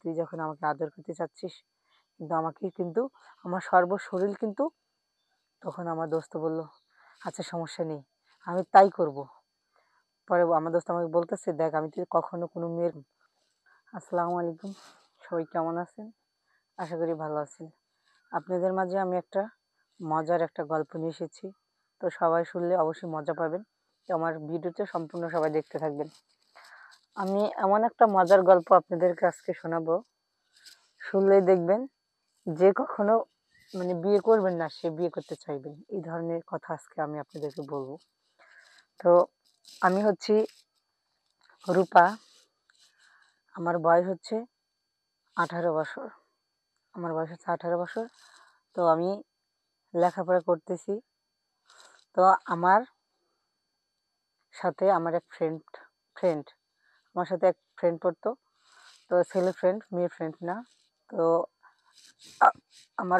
তুই যখন আমাকে আদর করতে চাচ্ছিস, কিন্তু আমাকে কিন্তু আমার সর্বশরীর কিন্তু। তখন আমার দোস্ত বলল, আচ্ছা সমস্যা নেই, আমি তাই করব। পরে আমার দোস্ত আমাকে বলতেছে, দেখ আমি তুই কখনো কোনো মেয়ের। আসসালামু আলাইকুম, সবাই কেমন আছেন? আশা করি ভালো আছেন। আপনাদের মাঝে আমি একটা মজার একটা গল্প নিয়ে এসেছি। তো সবাই শুনলে অবশ্যই মজা পাবেন। তো আমার ভিডিওতে সম্পূর্ণ সবাই দেখতে থাকবেন। আমি এমন একটা মজার গল্প আপনাদেরকে আজকে শোনাবো, শুনলেই দেখবেন যে কখনো মানে বিয়ে করবেন না সে বিয়ে করতে চাইবেন, এই ধরনের কথা আজকে আমি আপনাদেরকে বলবো। তো আমি হচ্ছি রূপা, আমার বয়স হচ্ছে 18 বছর। আমার বয়স হচ্ছে 18 বছর। তো আমি লেখাপড়া করতেছি। তো আমার সাথে আমার এক ফ্রেন্ড আমার সাথে এক ফ্রেন্ড পড়তো। তো ছেলে ফ্রেন্ড, মেয়ে ফ্রেন্ড না। তো আ- আমার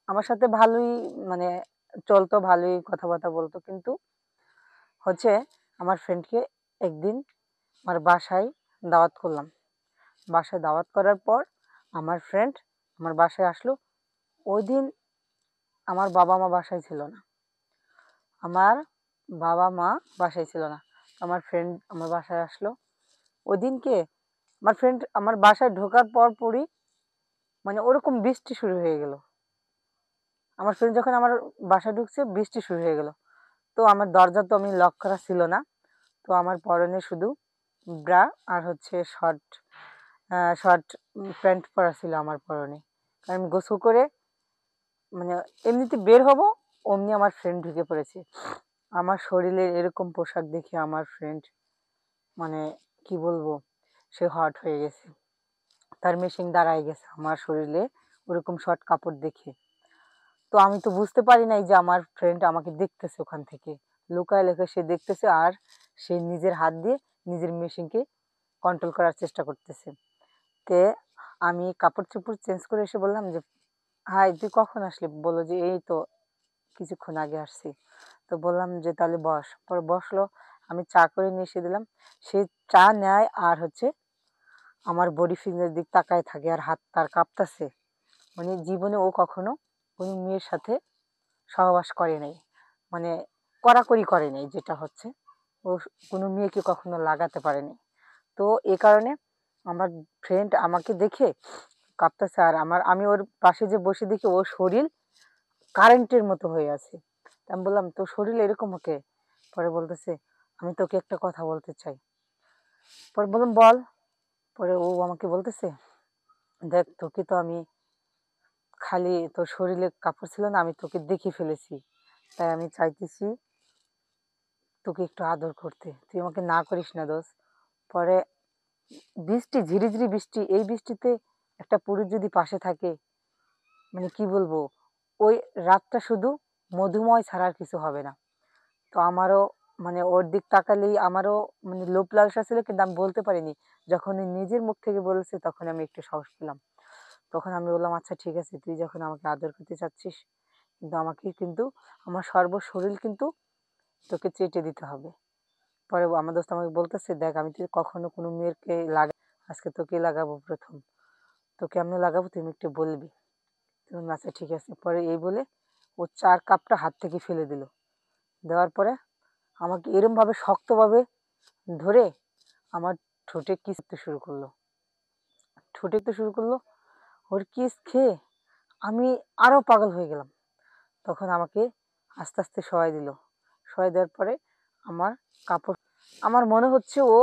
আমার সাথে ভালোই মানে চলতো, ভালোই কথাবার্তা বলতো, কিন্তু হচ্ছে আমার ফ্রেন্ডকে একদিন আমার বাসায় দাওয়াত করলাম। বাসায় দাওয়াত করার পর আমার ফ্রেন্ড আমার বাসায় আসলো। ওই দিন আমার বাবা মা বাসায় ছিল না। আমার বাবা মা বাসায় ছিল না। আমার ফ্রেন্ড আমার বাসায় আসলো। ওই দিনকে আমার ফ্রেন্ড আমার বাসায় ঢোকার পর পরই মানে ওরকম বৃষ্টি শুরু হয়ে গেল। আমার ফ্রেন্ড যখন আমার বাসায় ঢুকছে বৃষ্টি শুরু হয়ে গেল। তো আমার দরজা তো আমি লক করা ছিল না। তো আমার পরনে শুধু ব্রা আর হচ্ছে শর্ট শর্ট প্যান্ট পরা ছিল আমার পরনে। কারণ আমি গোসল করে মানে এমনিতে বের হব, অমনি আমার ফ্রেন্ড ঢুকে পড়েছে। আমার শরীরের এরকম পোশাক দেখে আমার ফ্রেন্ড মানে কি বলবো, সে হট হয়ে গেছে। তার মেশিন দাঁড়ায় গেছে আমার শরীরে ওরকম শর্ট কাপড় দেখে। তো আমি তো বুঝতে পারি নাই যে আমার ফ্রেন্ড আমাকে দেখতেছে ওখান থেকে। লুকায় লুকায় সে দেখতেছে, আর সে নিজের হাত দিয়ে নিজের মেশিনকে কন্ট্রোল করার চেষ্টা করতেছে। তে আমি কাপড় চোপড় চেঞ্জ করে এসে বললাম যে, হাই তুই কখন আসলি? বললো যে এই তো কিছুক্ষণ আগে আসছি। তো বললাম যে তাহলে বস। পরে বসলো। আমি চা করে নিয়ে এসে দিলাম। সে চা নেয় আর হচ্ছে আমার বডি ফিঙ্গার দিক তাকায় থাকে, আর হাত তার কাঁপতাছে। মানে জীবনে ও কখনো কোনো মেয়ের সাথে সহবাস করে নাই, মানে কড়াকড়ি করে নাই, যেটা হচ্ছে ও কোনো মেয়েকে কখনো লাগাতে পারেনি। তো এ কারণে আমার ফ্রেন্ড আমাকে দেখে কাঁপতেছে, আর আমি ওর পাশে যে বসে দেখি ওর শরীর কারেন্টের মতো হয়ে আছে। তা আমি বললাম, তোর শরীর এরকম ওকে? পরে বলতেছে, আমি তোকে একটা কথা বলতে চাই। পরে বললাম, বল। পরে ও আমাকে বলতেছে, দেখ তোকে তো আমি খালি তোর শরীরে কাপড় ছিল না, আমি তোকে দেখে ফেলেছি, তাই আমি চাইতেছি তোকে একটু আদর করতে, তুই আমাকে না করিস না দোস্ত। পরে বৃষ্টি, ঝিরিঝিরি বৃষ্টি, এই বৃষ্টিতে একটা পুরুষ যদি পাশে থাকে, মানে কি বলবো, ওই রাতটা শুধু মধুময় ছাড়া আর কিছু হবে না। তো আমারও মানে ওর দিক তাকালেই আমারও মানে লোভ লালসা ছিল, কিন্তু আমি বলতে পারিনি। যখন ও নিজের মুখ থেকে বলেছে তখন আমি একটু সাহস পেলাম। তখন আমি বললাম, আচ্ছা ঠিক আছে, তুই যখন আমাকে আদর করতে চাচ্ছিস, কিন্তু আমাকে কিন্তু আমার সর্বশরীর কিন্তু তোকে চেটে দিতে হবে। পরে আমার দোস্ত আমাকে বলতেছে, দেখ আমি তুই কখনো কোনো মেয়েকে লাগা, আজকে তোকে লাগাবো প্রথম। তোকে আমি লাগাবো, তুমি একটু বলবি। তুমি আচ্ছা ঠিক আছে। পরে এই বলে ও চার কাপটা হাত থেকে ফেলে দিল। দেওয়ার পরে আমাকে এরম ভাবে শক্তভাবে ধরে আমার ঠোঁটে কিস করতে শুরু করলো। ঠোঁটে তো শুরু করলো। ওর কিস খেয়ে আমি আরো পাগল হয়ে গেলাম। তখন আমাকে আস্তে আস্তে শোয়াই দিল। শোয়াই দেওয়ার পরে আমার কাপড়, আমার মনে হচ্ছে ও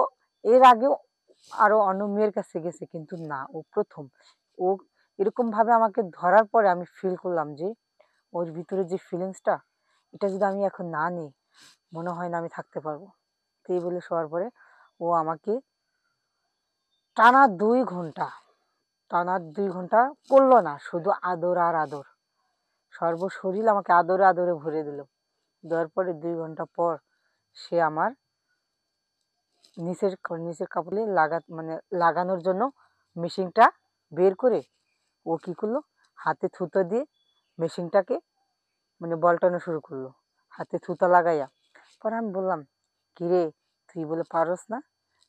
এর আগেও আরো অন্য মেয়ের কাছে গেছে, কিন্তু না, ও প্রথম। ও এরকম ভাবে আমাকে ধরার পরে আমি ফিল করলাম যে ওর ভিতরে যে ফিলিংসটা, এটা যদি আমি এখন না নিই, মনে হয় না আমি থাকতে পারবো। তো এই বলে শোয়ার পরে ও আমাকে টানা 2 ঘন্টা, টানা 2 ঘন্টা করলো না, শুধু আদর আর আদর। সর্বশরীর আমাকে আদরে আদরে ভরে দিল। দেওয়ার পরে 2 ঘন্টা পর সে আমার নিচের কাপড়ে মানে লাগানোর জন্য মেশিনটা বের করে ও কি করলো, হাতে থুতো দিয়ে মেশিনটাকে মানে বলটানো শুরু করলো, হাতে থুতা লাগাইয়া। পরে আমি বললাম, কিরে তুই বলে পারস না,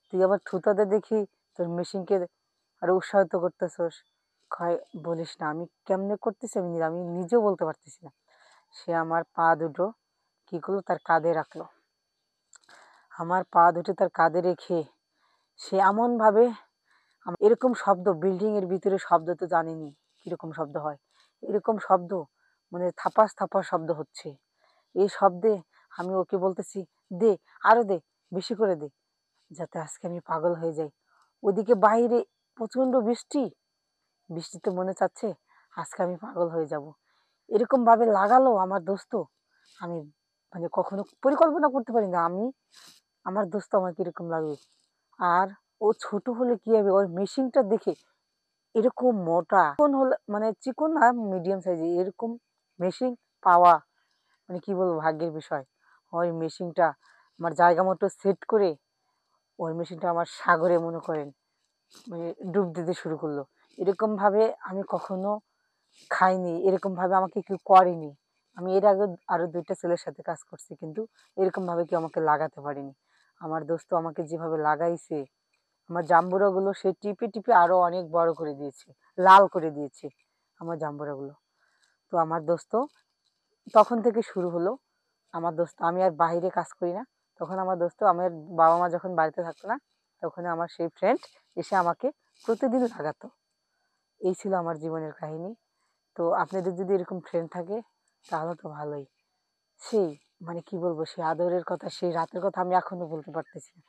তুই আবার থুতাতে দেখি তোর মেশিনকে আরো উৎসাহিত করতেছোস। কয় বলিস না, আমি কেমনে করতেছি আমি নিজেও বলতে পারতেছি না। সে আমার পা দুটো কি করলো, তার কাঁধে রাখলো। আমার পা দুটো তার কাঁধে রেখে সে এমনভাবে এরকম শব্দ, বিল্ডিং এর ভিতরে শব্দ তো জানিনি কিরকম শব্দ হয়। এরকম শব্দ মানে থাপাস থাপাস শব্দ হচ্ছে। এই শব্দে আমি ওকে বলতেছি, দে, আরো দে, বেশি করে দে, যাতে আজকে আমি পাগল হয়ে যাই। ওদিকে বাইরে প্রচন্ড বৃষ্টি, বৃষ্টিতে মনে চাচ্ছে আজকে আমি পাগল হয়ে যাব। এরকম ভাবে লাগালো আমার দোস্ত, আমি মানে কখনো পরিকল্পনা করতে পারি না আমি আমার দোস্ত আমাকে এরকম লাগবে। আর ও ছোট হলে কি হবে, ওর মেশিনটা দেখে এরকম মোটা, চিকন হলে মানে চিকন না, মিডিয়াম সাইজে এরকম মেশিন পাওয়া মানে কি বলবো ভাগ্যের বিষয়। ওই মেশিনটা আমার জায়গা মতো সেট করে ওই মেশিনটা আমার সাগরে মনে করেন মানে ডুব দিতে শুরু করলো। এরকম ভাবে আমি কখনো খাইনি, এরকম ভাবে আমাকে কেউ করেনি। আমি এর আগে আরো ২টা ছেলের সাথে কাজ করছি, কিন্তু এরকম ভাবে কেউ আমাকে লাগাতে পারেনি। আমার দোস্ত আমাকে যেভাবে লাগাইছে, আমার জাম্বুরা গুলো সে টিপে টিপে আরো অনেক বড় করে দিয়েছে, লাল করে দিয়েছে আমার জাম্বুরা গুলো। তো আমার দোস্ত তখন থেকে শুরু হলো। আমার দোস্ত, আমি আর বাইরে কাজ করি না, তখন আমার দোস্ত, আমার বাবা মা যখন বাড়িতে থাকতো না, তখন আমার সেই ফ্রেন্ড এসে আমাকে প্রতিদিন লাগাতো। এই ছিল আমার জীবনের কাহিনী। তো আপনাদের যদি এরকম ফ্রেন্ড থাকে তাহলে তো ভালোই। সেই মানে কি বলবো, সেই আদরের কথা, সেই রাতের কথা আমি এখনো বলতে পারতেছি না।